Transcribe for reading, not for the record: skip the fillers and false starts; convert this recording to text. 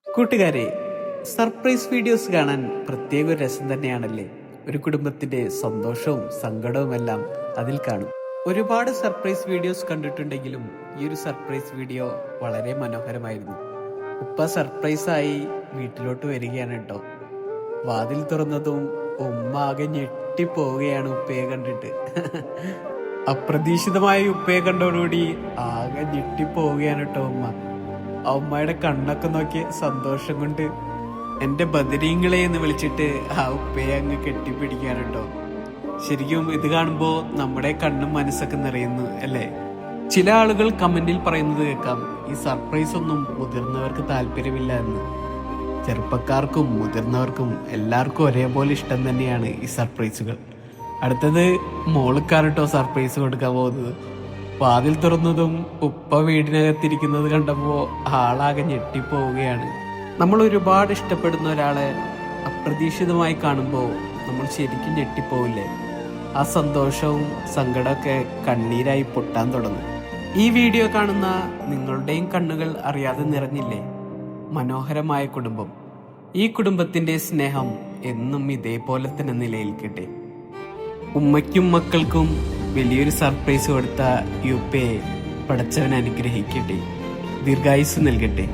കൂട്ടുകാരെ, surprise videos കാണാൻ പ്രത്യേക ഒരു രസം തന്നെയാണല്ലേ. ഒരു കുടുംബത്തിന്റെ സന്തോഷവും സങ്കടവും എല്ലാം അതിൽ കാണും. ഒരുപാട് സർപ്രൈസ് വീഡിയോസ് കണ്ടിട്ടുണ്ടെങ്കിലും ഈ ഒരു സർപ്രൈസ് വീഡിയോ വളരെ മനോഹരമായിരുന്നു. ഉപ്പ സർപ്രൈസായി വീട്ടിലോട്ട് വരികയാണ് കേട്ടോ. വാതിൽ തുറന്നതും ഉമ്മ ആകെ ഞെട്ടിപ്പോവുകയാണ് ഉപ്പയെ കണ്ടിട്ട്. അപ്രതീക്ഷിതമായ ഉപ്പയെ കണ്ടോടുകൂടി ആകെ ഞെട്ടിപ്പോവുകയാണ് കേട്ടോ ഉമ്മ. ആ ഉമ്മയുടെ കണ്ണൊക്കെ നോക്കി സന്തോഷം കൊണ്ട് എന്റെ ബദരീങ്ങളെ എന്ന് വിളിച്ചിട്ട് ആ ഉപ്പയെ അങ്ങ് കെട്ടിപ്പിടിക്കാണ് കേട്ടോ. ശരിക്കും ഇത് കാണുമ്പോ നമ്മുടെ കണ്ണും മനസ്സൊക്കെ നിറയുന്നു അല്ലേ. ചില ആളുകൾ കമന്റിൽ പറയുന്നത് കേൾക്കാം, ഈ സർപ്രൈസ് ഒന്നും മുതിർന്നവർക്ക് താല്പര്യമില്ല എന്ന്. ചെറുപ്പക്കാർക്കും മുതിർന്നവർക്കും എല്ലാവർക്കും ഒരേപോലെ ഇഷ്ടം തന്നെയാണ് ഈ സർപ്രൈസുകൾ. അടുത്തത് മോൾക്കാണ് കേട്ടോ സർപ്രൈസ് കൊടുക്കാൻ പോകുന്നത്. വാതിൽ തുറന്നതും ഉപ്പ വീടിനകത്തിരിക്കുന്നത് കണ്ടപ്പോ ആളാകെ ഞെട്ടിപ്പോവുകയാണ്. നമ്മൾ ഒരുപാട് ഇഷ്ടപ്പെടുന്ന ഒരാളെ അപ്രതീക്ഷിതമായി കാണുമ്പോൾ നമ്മൾ ശരിക്കും ഞെട്ടിപ്പോവില്ലേ. ആ സന്തോഷവും സങ്കടമൊക്കെ കണ്ണീരായി പൊട്ടാൻ തുടങ്ങും. ഈ വീഡിയോ കാണുന്ന നിങ്ങളുടെയും കണ്ണുകൾ അറിയാതെ നിറഞ്ഞില്ലേ. മനോഹരമായ കുടുംബം. ഈ കുടുംബത്തിന്റെ സ്നേഹം എന്നും ഇതേപോലെ തന്നെ നിലനിൽക്കട്ടെ. ഉമ്മയ്ക്കും മക്കൾക്കും വലിയൊരു സർപ്രൈസ് കൊടുത്ത യുപ്പയെ പടച്ചവൻ അനുഗ്രഹിക്കട്ടെ, ദീർഘായുസ് നൽകട്ടെ.